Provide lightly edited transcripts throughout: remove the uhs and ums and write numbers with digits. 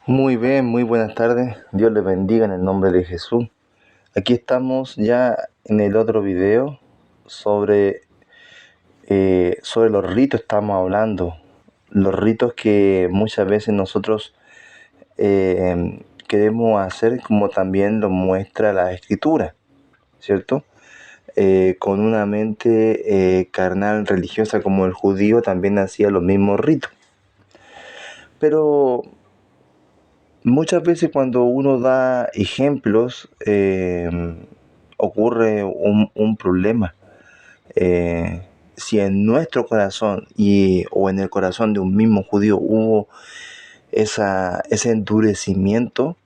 Muy bien, muy buenas tardes. Dios les bendiga en el nombre de Jesús. Aquí estamos ya en el otro video sobre, sobre los ritos estamos hablando. Los ritos que muchas veces nosotros queremos hacer como también lo muestra la Escritura, ¿cierto? Con una mente carnal religiosa como el judío también hacía los mismos ritos. Pero muchas veces cuando uno da ejemplos ocurre un problema. Si en nuestro corazón o en el corazón de un mismo judío hubo ese endurecimiento,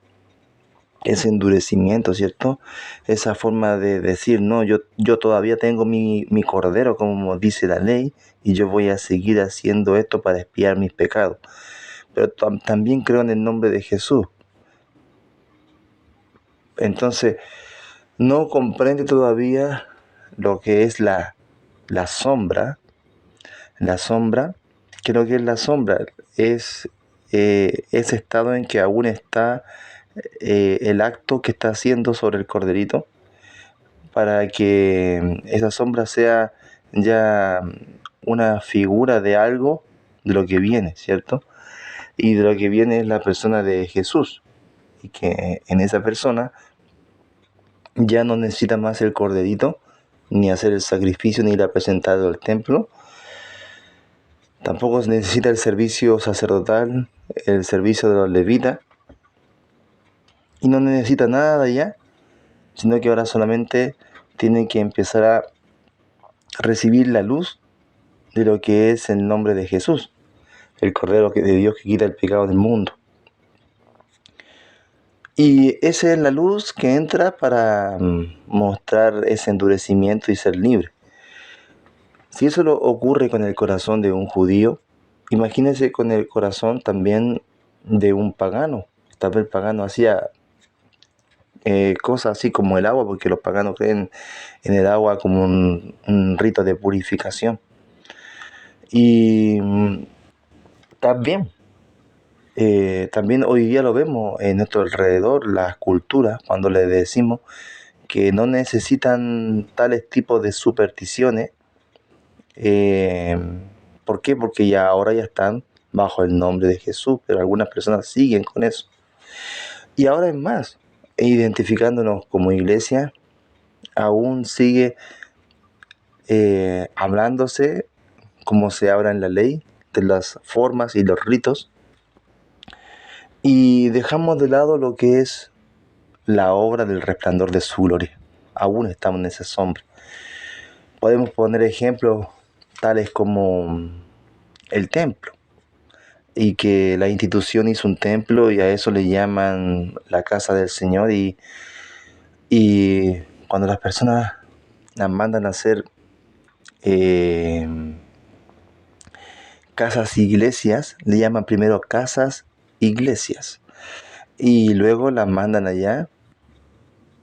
¿cierto? Esa forma de decir, no, yo todavía tengo mi cordero, como dice la ley, y yo voy a seguir haciendo esto para expiar mis pecados. Pero también creo en el nombre de Jesús. Entonces, no comprende todavía lo que es la sombra. La sombra, creo que es la sombra, es ese estado en que aún está el acto que está haciendo sobre el corderito, para que esa sombra sea ya una figura de algo de lo que viene, ¿cierto? Y de lo que viene es la persona de Jesús, y que en esa persona ya no necesita más el corderito, ni hacer el sacrificio, ni ir a presentarlo al templo. Tampoco necesita el servicio sacerdotal, el servicio de los levitas. Y no necesita nada de allá, sino que ahora solamente tiene que empezar a recibir la luz de lo que es el nombre de Jesús, el Cordero de Dios que quita el pecado del mundo. Y esa es la luz que entra para mostrar ese endurecimiento y ser libre. Si eso lo ocurre con el corazón de un judío, imagínense con el corazón también de un pagano. Tal vez el pagano hacía cosas así como el agua, porque los paganos creen en el agua como un rito de purificación. Y también, también hoy día lo vemos en nuestro alrededor, las culturas, cuando les decimos que no necesitan tales tipos de supersticiones. ¿Por qué? Porque ya ahora ya están bajo el nombre de Jesús, pero algunas personas siguen con eso. Y ahora es más, identificándonos como iglesia, aún sigue hablándose como se habla en la ley, de las formas y los ritos, y dejamos de lado lo que es la obra del resplandor de su gloria. Aún estamos en esa sombra. Podemos poner ejemplos tales como el templo, y que la institución hizo un templo y a eso le llaman la casa del Señor, y cuando las personas las mandan a hacer casas iglesias, le llaman primero casas iglesias, y luego las mandan allá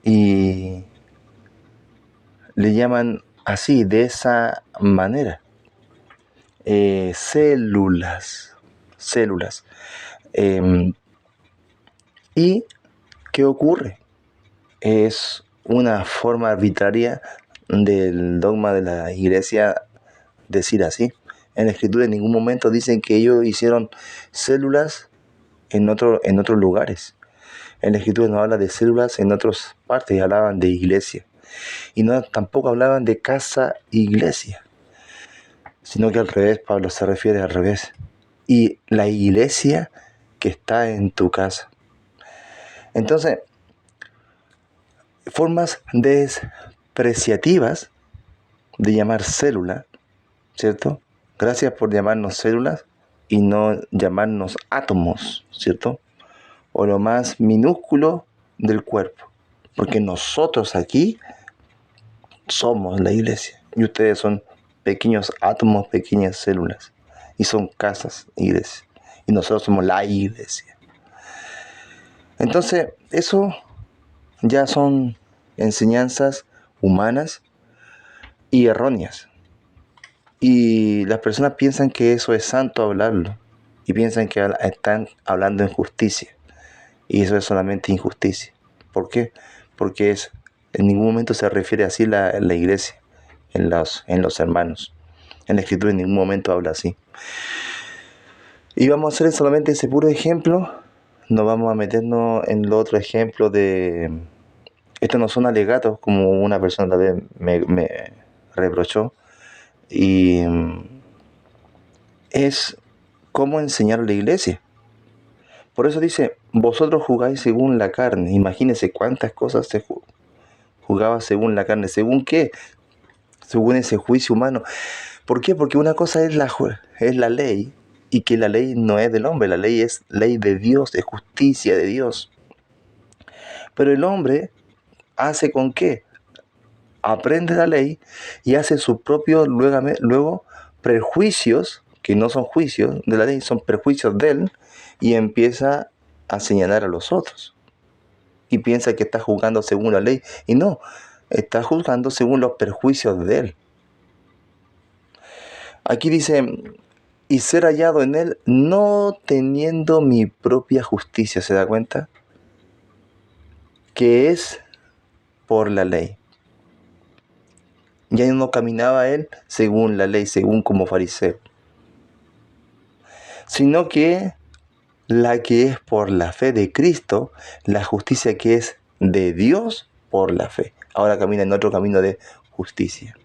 y le llaman así, de esa manera, células. ¿Y qué ocurre? Es una forma arbitraria del dogma de la iglesia decir así. En la escritura en ningún momento dicen que ellos hicieron células en otros lugares. En la escritura no habla de células en otras partes, hablaban de iglesia. Y no, tampoco hablaban de casa iglesia, sino que al revés, Pablo se refiere al revés. Y la iglesia que está en tu casa. Entonces, formas despreciativas de llamar célula, ¿cierto? Gracias por llamarnos células y no llamarnos átomos, ¿cierto? O lo más minúsculo del cuerpo. Porque nosotros aquí somos la iglesia y ustedes son pequeños átomos, pequeñas células, y son casas, iglesias, y nosotros somos la iglesia. Entonces, eso ya son enseñanzas humanas y erróneas. Y las personas piensan que eso es santo hablarlo, y piensan que están hablando en justicia. Y eso es solamente injusticia. ¿Por qué? Porque en ningún momento se refiere así la iglesia, en los hermanos. En la Escritura en ningún momento habla así. Y vamos a hacer solamente ese puro ejemplo. No vamos a meternos en los otros ejemplos de... Estos no son alegatos, como una persona tal vez me reprochó. Y es cómo enseñar a la iglesia. Por eso dice, vosotros jugáis según la carne. Imagínense cuántas cosas se jugaba según la carne. ¿Según qué? Según ese juicio humano. ¿Por qué? Porque una cosa es la ley, y que la ley no es del hombre, la ley es ley de Dios, es justicia de Dios. Pero el hombre hace con qué? Aprende la ley y hace sus propios luego prejuicios, que no son juicios de la ley, son prejuicios de él, y empieza a señalar a los otros. Y piensa que está juzgando según la ley, y no, está juzgando según los prejuicios de él. Aquí dice, y ser hallado en él no teniendo mi propia justicia, ¿se da cuenta? Que es por la ley. Ya no caminaba él según la ley, según como fariseo, sino que la que es por la fe de Cristo, la justicia que es de Dios por la fe. Ahora camina en otro camino de justicia.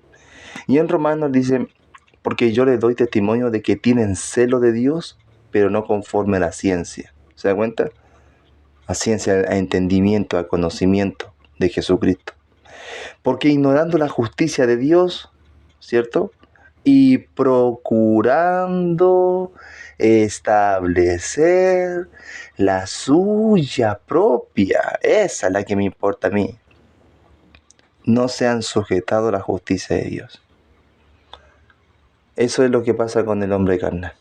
Y en Romanos dice, porque yo les doy testimonio de que tienen celo de Dios, pero no conforme a la ciencia. ¿Se da cuenta? A ciencia, a entendimiento, a conocimiento de Jesucristo. Porque ignorando la justicia de Dios, ¿cierto? Y procurando establecer la suya propia, esa es la que me importa a mí, no se han sujetado a la justicia de Dios. Eso es lo que pasa con el hombre carnal.